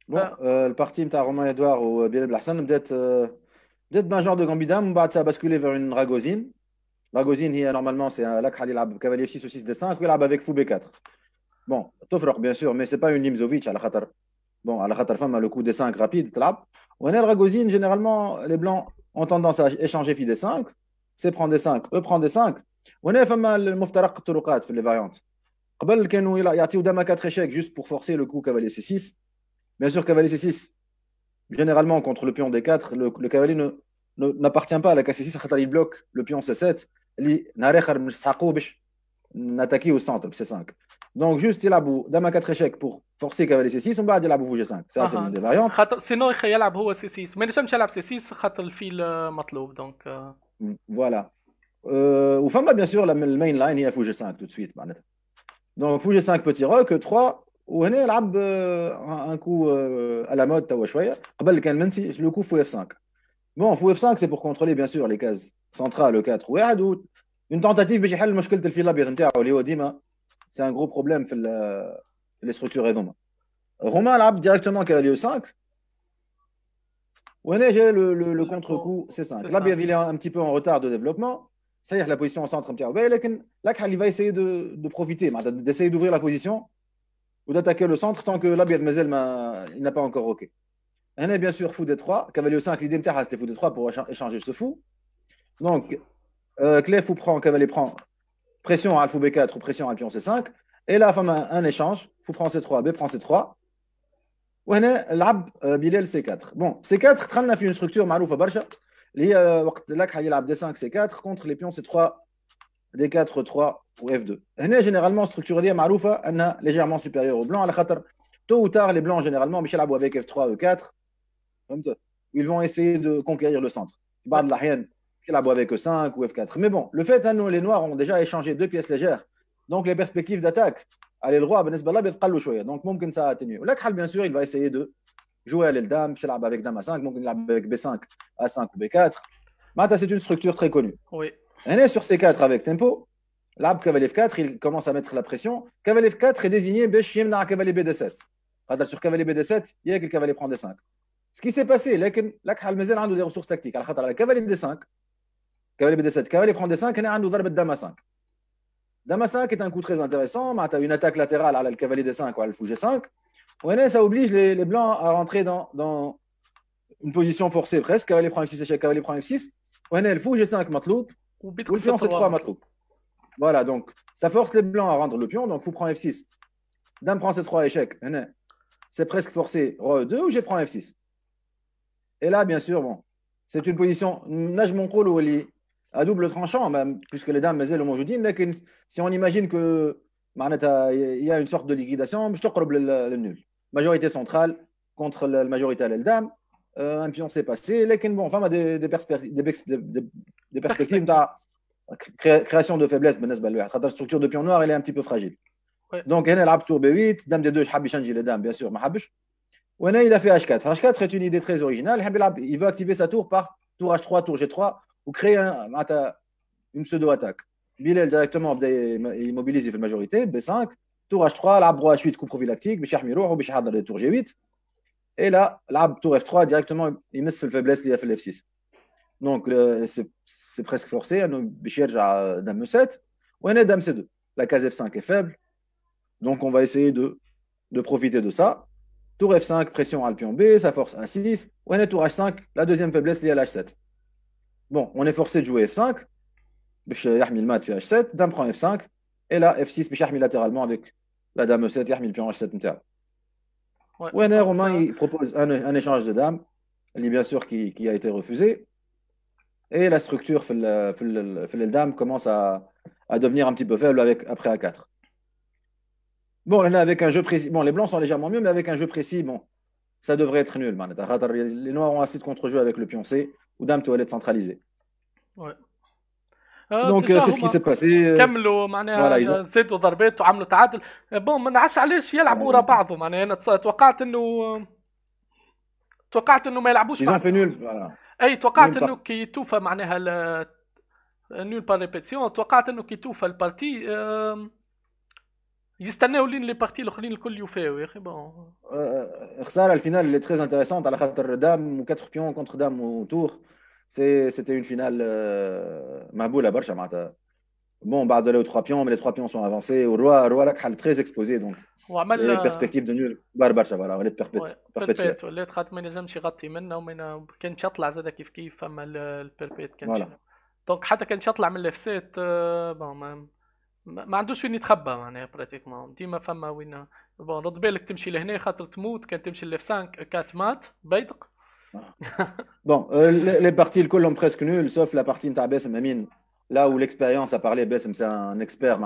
Bon, le parti de Romain Edouard ou Bilal Blahsan, peut-être un genre de gambidam, ça a basculé vers une ragozine. Ragozine, normalement, c'est un lac il cavalier 6 ou 6 d5, il a avec fou B4. Bon, Tofrok, bien sûr, mais c'est pas une Nimzovic à la khatar. Bon, à la khatar femme, le coup D5 rapide, tlap. On est le ragozine, généralement, les blancs ont tendance à échanger fi D5. C'est prendre D5, eux prendre D5. On est femme le muftaraq turuqat, les variantes. قبل كانوا يعطيو دama 4 échecs juste pour forcer le coup cavalier C6. Bien sûr, cavalier C6, généralement, contre le pion D4, le cavalier n'appartient pas à la case C6, il bloque le pion C7. Il n'attaque au centre, C5. Donc, juste, il a beau, dame à 4 échecs pour forcer cavalier C6, on va dire il a beau G5. Ça, c'est l'une اها des variantes. خاطر سينو يلعب هو سي 6 ما نجمش يلعب سي 6 خاطر الفيل مطلوب دونك Voilà. Ou femme, bien sûr, le main line, il y a fou G5 tout de suite. Donc, fou G5 petit roc, 3. وهنا يلعب un coup à la mode توا شويه قبل كان منسي le coup fou F5. Bon, fou F5 c'est pour contrôler bien sûr les cases centrales le 4 واحد و une tentative باش يحل مشكله الفيل الابيض نتاعو اللي هو ديما c'est un gros problème في les structures هذوما. Romain لعب directement cavalier E5 وهنا j'ai le contre-coup سي C5. L'Abiad 5 il est un petit peu en retard de développement. C'est-à-dire que la position au centre نتاعو باهي لكن là il va essayer de profiter d'essayer d'ouvrir la position ou d'attaquer le centre tant que l'Abiad Mazel il n'a pas encore roqué. Hein, bien sûr, fou D3. Cavalier 5, l'idée c'était fou D3 pour échanger ce fou. Donc, clé fou prend, cavalier prend, pression à fou B4 ou pression à pion C5. Et là, femme un échange. Fou prend C3, B prend C3. وهنا لعب بلال C4. Bon, C4 دخلنا في une structure معروفة برشا اللي هي وقت لك حيلعب D5 C4 contre les pions C3 D4 3 ou F2. هنا généralement structure دي معروفة أنها légèrement supérieure au blanc على خاطر tôt ou tard les blancs généralement مش يلعبوا avec F3 E4 ils vont essayer de conquérir le centre. Bad la haine, avec E5 ou F4. Mais bon, le fait, nous, les Noirs ont déjà échangé deux pièces légères. Donc, les perspectives d'attaque à l'endroit, donc, mumkin ça a atténué. Là, bien sûr, il va essayer de jouer à l'Eldam, avec Dame A5, mumkin avec B5, A5 ou B4. Mata, c'est une structure très connue. وي On est sur C4 avec tempo. Là, cavalier F4, il commence à mettre la pression. Cavalier F4 est désigné Beshimna cavalier BD7. Sur cavalier BD7, il y a que le cavalier prend D5. Ce qui s'est passé, là, Halmezel a des ressources tactiques. Alors, le cavalier D5, cavalier BD7, cavalier prend D5, il y a un Dame A5. Dame A5 est un coup très intéressant. Tu as une attaque latérale à le cavalier D5 ou à le fou G5. Ça oblige les blancs à rentrer dans une position forcée presque. Cavalier prend F6, cavalier prend F6. Le fou G5 matloub, وبيتك ou le pion السطر C3 مطلوب matloub. Voilà, donc ça force les blancs à rendre le pion. Donc, fou prend F6. Dame prend C3 échec. C'est presque forcé. Roi E2 ou G prend F6. Et là, bien sûr, bon, c'est une position nage mon rôle à double tranchant, même, puisque les dames mais mais si on imagine que il y a une sorte de liquidation, je te le nul. Majorité centrale contre la majorité à l'Eldam, un pion s'est passé, mais bon, enfin, des perspectives de برسبكتيف création de faiblesse, la structure de pion noir, elle est un petit peu fragile. وي Donc, il y a tour B8, dame D2, je changer les dames, bien sûr, mais il a fait H4. H4 est une idée très originale. Il veut activer sa tour par tour H3, tour G3 ou créer une pseudo-attaque. Bilal directement il mobilise, il fait la majorité. B5, tour H3, l'arbre H8, coup prophylactique, Bichah Mirour ou Bichah dans le tour G8. Et là, l'arbre tour F3, directement, il met la faiblesse liée à F6. Donc, c'est presque forcé. Bichah dame E7. Ou dame C2. La case F5 est faible. Donc, on va essayer de profiter de ça. Tour F5, pression à le pion B, ça force A6. On est tour H5, la deuxième faiblesse liée à l'H7. Bon, on est forcé de jouer F5. باش يحمي المات في H7. Dame prend F5. Et là, F6 باش يحمي latéralement avec la dame E7 يحمي le pion H7 نتاعو. وي Wenner, دونك Romain, سا il propose un échange de dames, bien sûr qui a été refusé. Et la structure fait les dames commence à devenir un petit peu faible après A4. Bon, on est avec un jeu précis. Bon, les blancs sont légèrement mieux, mais avec un jeu précis, bon, ça devrait être nul. Les noirs ont assez de contre-jeu avec le pion C ou dame toilette centralisée. وي Donc, ديجا c'est ce qui هما s'est passé. كملوا Voilà, ils ont, معناها زادوا ضربات وعملوا تعادل بون ما نعرفش علاش يلعبوا voilà, ورا بعضهم معناها انا توقعت انه ما يلعبوش ils ont بعد fait nul. Voilà, اي توقعت nul انه par. كي توفى معناها نول بار ريبيتيون توقعت انه كي توفى البارتي يستناو لين لي بارتي الاخرين الكل يوفاو يا اخي بون. خساره الفينال اللي تري انتريسونت على خاطر دام و 4 بيون كونتر دام وتور. سيتي اون فينال مهبوله برشا معناتها. Bon, بعد les 3 pions, mais les 3 pions sont avancés. Roi راك حل très exposé donc. وعمل Les perspectives de nul برشا voilà, les perpétuelles. بيربيت ولات خاطر ما ينجمش يغطي منه كان يطلع زاد كيف كيف فما البيربيت كان Voilà. دونك حتى كان يطلع من اللفسات بون ما عندوش وين يتخبى معناها براتيكمون ديما فما وين. بون رد بالك تمشي لهنا خاطر تموت، كان تمشي لف 5 4 مات بيدق. Bon, les parties كلهم presque nuls sauf la partie نتاع باسم امين. Là où l'expérience a parlé, Bessem c'est un expert.